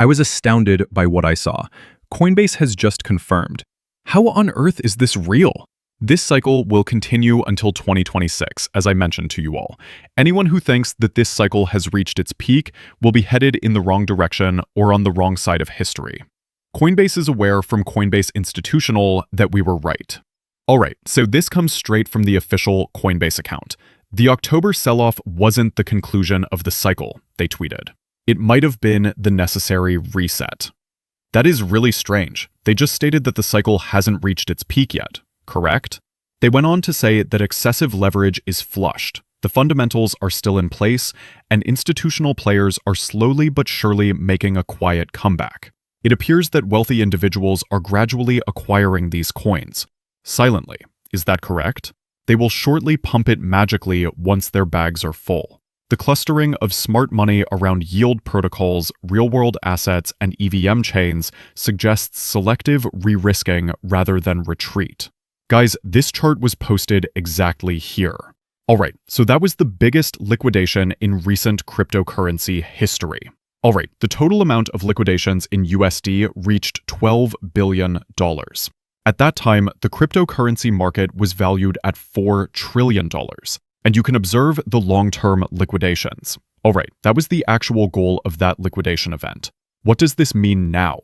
I was astounded by what I saw. Coinbase has just confirmed. How on earth is this real? This cycle will continue until 2026, as I mentioned to you all. Anyone who thinks that this cycle has reached its peak will be headed in the wrong direction or on the wrong side of history. Coinbase is aware from Coinbase Institutional that we were right. Alright, so this comes straight from the official Coinbase account. The October sell-off wasn't the conclusion of the cycle, they tweeted. It might have been the necessary reset. That is really strange. They just stated that the cycle hasn't reached its peak yet, correct? They went on to say that excessive leverage is flushed, the fundamentals are still in place, and institutional players are slowly but surely making a quiet comeback. It appears that wealthy individuals are gradually acquiring these coins. Silently, is that correct? They will shortly pump it magically once their bags are full. The clustering of smart money around yield protocols, real-world assets, and EVM chains suggests selective re-risking rather than retreat. Guys, this chart was posted exactly here. Alright, so that was the biggest liquidation in recent cryptocurrency history. Alright, the total amount of liquidations in USD reached $12 billion. At that time, the cryptocurrency market was valued at $4 trillion. And you can observe the long-term liquidations. Alright, that was the actual goal of that liquidation event. What does this mean now?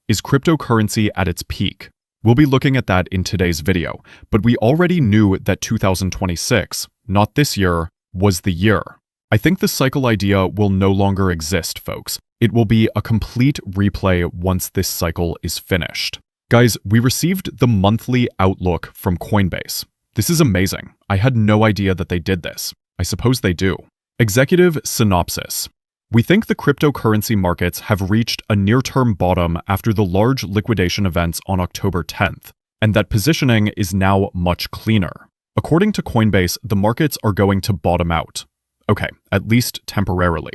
Is cryptocurrency at its peak? We'll be looking at that in today's video, but we already knew that 2026, not this year, was the year. I think the cycle idea will no longer exist, folks. It will be a complete replay once this cycle is finished. Guys, we received the monthly outlook from Coinbase. This is amazing. I had no idea that they did this. I suppose they do. Executive synopsis. We think the cryptocurrency markets have reached a near-term bottom after the large liquidation events on October 10th, and that positioning is now much cleaner. According to Coinbase, the markets are going to bottom out. Okay, at least temporarily.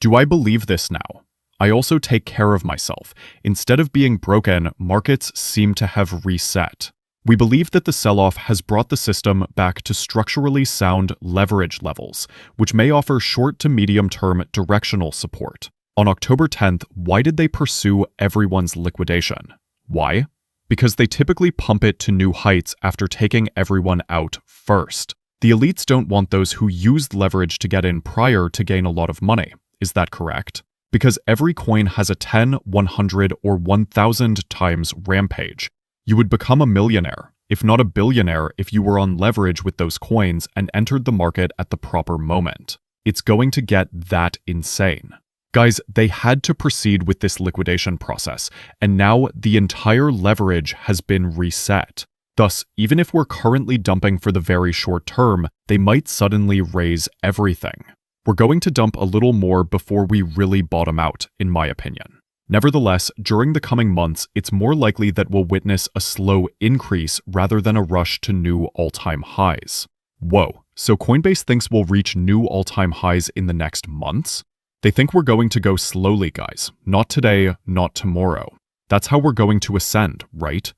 Do I believe this now? I also take care of myself. Instead of being broken, markets seem to have reset. We believe that the sell-off has brought the system back to structurally sound leverage levels, which may offer short to medium-term directional support. On October 10th, why did they pursue everyone's liquidation? Why? Because they typically pump it to new heights after taking everyone out first. The elites don't want those who used leverage to get in prior to gain a lot of money. Is that correct? Because every coin has a 10, 100, or 1,000 times rampage. You would become a millionaire, if not a billionaire, if you were on leverage with those coins and entered the market at the proper moment. It's going to get that insane. Guys, they had to proceed with this liquidation process, and now the entire leverage has been reset. Thus, even if we're currently dumping for the very short term, they might suddenly raise everything. We're going to dump a little more before we really bottom out, in my opinion. Nevertheless, during the coming months, it's more likely that we'll witness a slow increase rather than a rush to new all-time highs. Whoa, so Coinbase thinks we'll reach new all-time highs in the next months? They think we're going to go slowly, guys. Not today, not tomorrow. That's how we're going to ascend, right?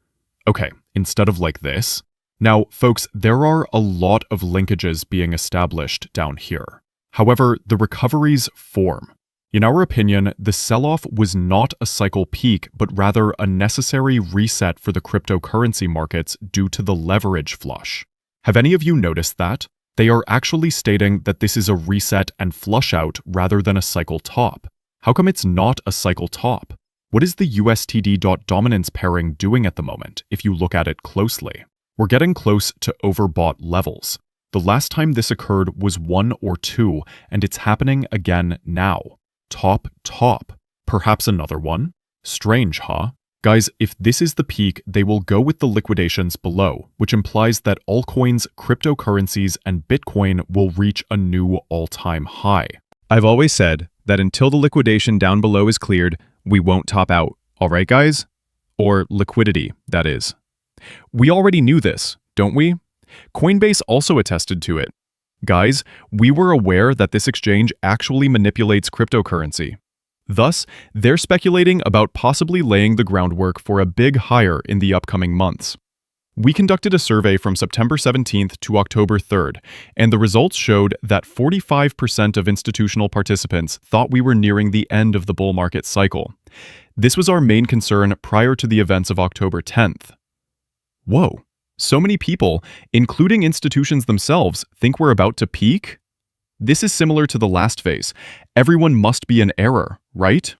Okay, instead of like this. Now, folks, there are a lot of linkages being established down here. However, the recoveries form. In our opinion, the sell-off was not a cycle peak, but rather a necessary reset for the cryptocurrency markets due to the leverage flush. Have any of you noticed that? They are actually stating that this is a reset and flush out rather than a cycle top. How come it's not a cycle top? What is the USTD.dominance pairing doing at the moment, if you look at it closely? We're getting close to overbought levels. The last time this occurred was 1 or 2, and it's happening again now. Top. Perhaps another one? Strange, huh? Guys, if this is the peak, they will go with the liquidations below, which implies that altcoins, cryptocurrencies, and Bitcoin will reach a new all-time high. I've always said that until the liquidation down below is cleared, we won't top out. Alright, guys? Or liquidity, that is. We already knew this, don't we? Coinbase also attested to it. Guys, we were aware that this exchange actually manipulates cryptocurrency. Thus, they're speculating about possibly laying the groundwork for a big higher in the upcoming months. We conducted a survey from September 17th to October 3rd, and the results showed that 45% of institutional participants thought we were nearing the end of the bull market cycle. This was our main concern prior to the events of October 10th. Whoa, so many people, including institutions themselves, think we're about to peak? This is similar to the last phase. Everyone must be in error, right?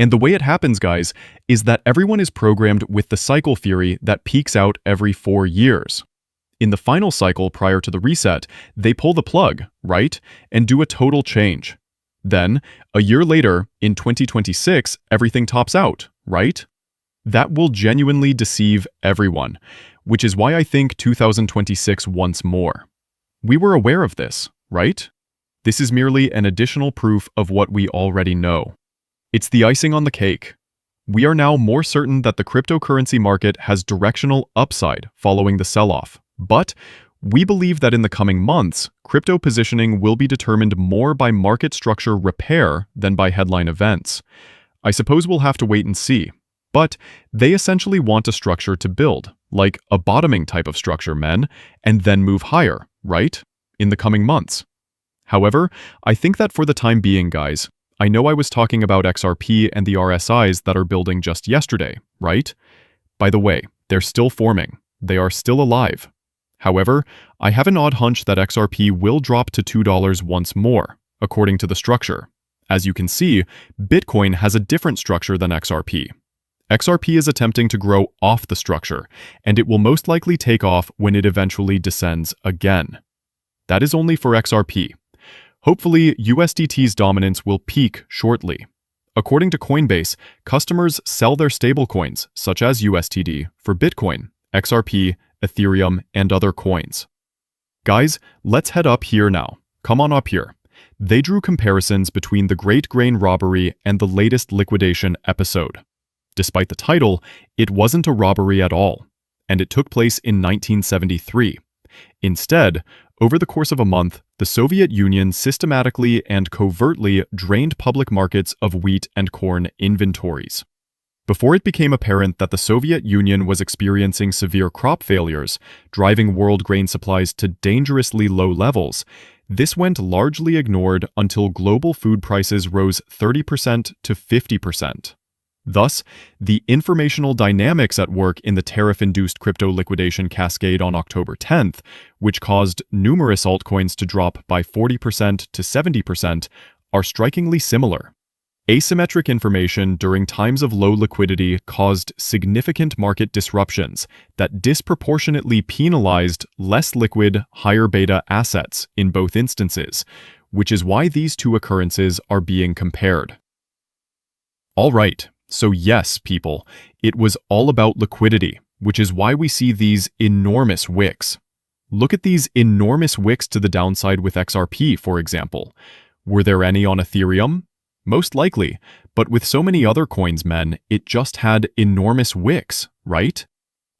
And the way it happens, guys, is that everyone is programmed with the cycle theory that peaks out every 4 years. In the final cycle prior to the reset, they pull the plug, right? And do a total change. Then, a year later, in 2026, everything tops out, right? That will genuinely deceive everyone, which is why I think 2026 wants more. We were aware of this, right? This is merely an additional proof of what we already know. It's the icing on the cake. We are now more certain that the cryptocurrency market has directional upside following the sell-off, but we believe that in the coming months, crypto positioning will be determined more by market structure repair than by headline events. I suppose we'll have to wait and see, but they essentially want a structure to build, like a bottoming type of structure, men, and then move higher, right? In the coming months. However, I think that for the time being, guys, I know I was talking about XRP and the RSIs that are building just yesterday, right? By the way, they're still forming. They are still alive. However, I have an odd hunch that XRP will drop to $2 once more, according to the structure. As you can see, Bitcoin has a different structure than XRP. XRP is attempting to grow off the structure, and it will most likely take off when it eventually descends again. That is only for XRP. Hopefully, USDT's dominance will peak shortly. According to COINBASE, customers sell their stablecoins, such as USDT, for Bitcoin, XRP, Ethereum, and other coins. Guys, let's head up here now. Come on up here. They drew comparisons between the Great Grain Robbery and the latest liquidation episode. Despite the title, it wasn't a robbery at all, and it took place in 1973. Instead, over the course of a month, the Soviet Union systematically and covertly drained public markets of wheat and corn inventories. Before it became apparent that the Soviet Union was experiencing severe crop failures, driving world grain supplies to dangerously low levels, this went largely ignored until global food prices rose 30% to 50%. Thus, the informational dynamics at work in the tariff-induced crypto liquidation cascade on October 10th, which caused numerous altcoins to drop by 40% to 70%, are strikingly similar. Asymmetric information during times of low liquidity caused significant market disruptions that disproportionately penalized less liquid, higher beta assets in both instances, which is why these two occurrences are being compared. All right. So yes, people, it was all about liquidity, which is why we see these enormous wicks. Look at these enormous wicks to the downside with XRP, for example. Were there any on Ethereum? Most likely, but with so many other coins, men, it just had enormous wicks, right?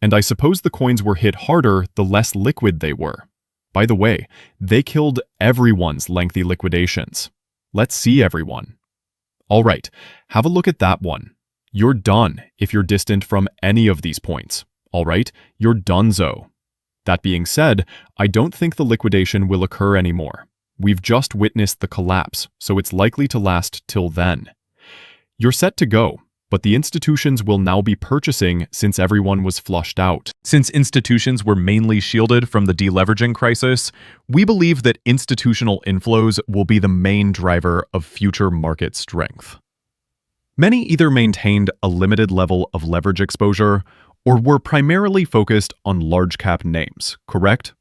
And I suppose the coins were hit harder the less liquid they were. By the way, they killed everyone's lengthy liquidations. Let's see everyone. All right, have a look at that one. You're done if you're distant from any of these points, all right? You're donezo. That being said, I don't think the liquidation will occur anymore. We've just witnessed the collapse, so it's likely to last till then. You're set to go, but the institutions will now be purchasing since everyone was flushed out. Since institutions were mainly shielded from the deleveraging crisis, we believe that institutional inflows will be the main driver of future market strength. Many either maintained a limited level of leverage exposure or were primarily focused on large-cap names, correct?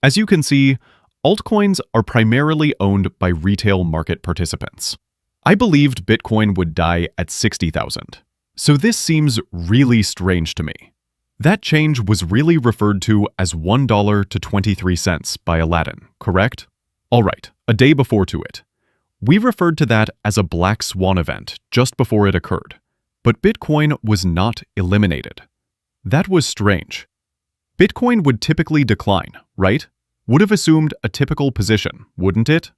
As you can see, altcoins are primarily owned by retail market participants. I believed Bitcoin would die at 60,000, so this seems really strange to me. That change was really referred to as $1 to 23 cents by Aladdin, correct? All right, a day before to it. We referred to that as a black swan event just before it occurred, but Bitcoin was not eliminated. That was strange. Bitcoin would typically decline, right? Would have assumed a typical position, wouldn't it?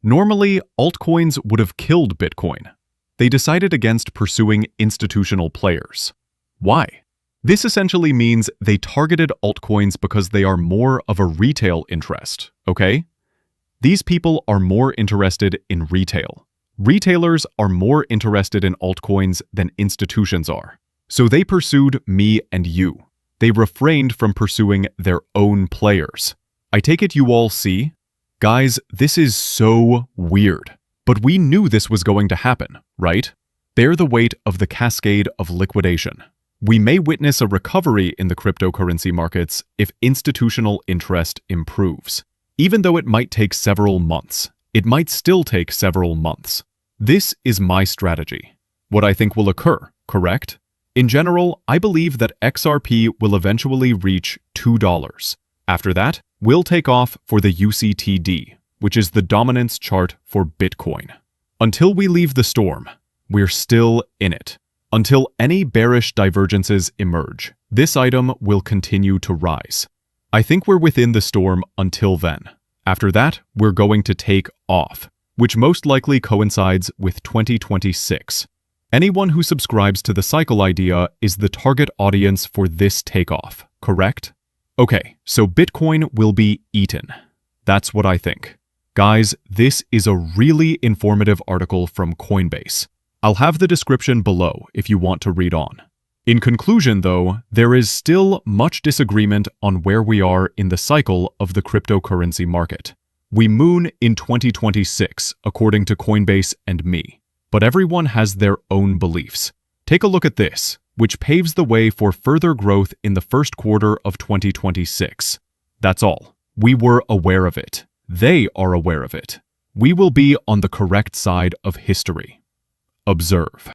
Normally, altcoins would have killed Bitcoin. They decided against pursuing institutional players. Why? This essentially means they targeted altcoins because they are more of a retail interest, okay? These people are more interested in retail. Retailers are more interested in altcoins than institutions are. So they pursued me and you. They refrained from pursuing their own players. I take it you all see? Guys, this is so weird. But we knew this was going to happen, right? Bear the weight of the cascade of liquidation. We may witness a recovery in the cryptocurrency markets if institutional interest improves. Even though it might take several months, it might still take several months. This is my strategy. What I think will occur, correct? In general, I believe that XRP will eventually reach $2. After that, we'll take off for the UCTD, which is the dominance chart for Bitcoin. Until we leave the storm, we're still in it. Until any bearish divergences emerge, this item will continue to rise. I think we're within the storm until then. After that, we're going to take off, which most likely coincides with 2026. Anyone who subscribes to the cycle idea is the target audience for this takeoff, correct? Okay, so Bitcoin will be eaten. That's what I think. Guys, this is a really informative article from Coinbase. I'll have the description below if you want to read on. In conclusion, though, there is still much disagreement on where we are in the cycle of the cryptocurrency market. We moon in 2026, according to Coinbase and me. But everyone has their own beliefs. Take a look at this, which paves the way for further growth in the first quarter of 2026. That's all. We were aware of it. They are aware of it. We will be on the correct side of history. Observe.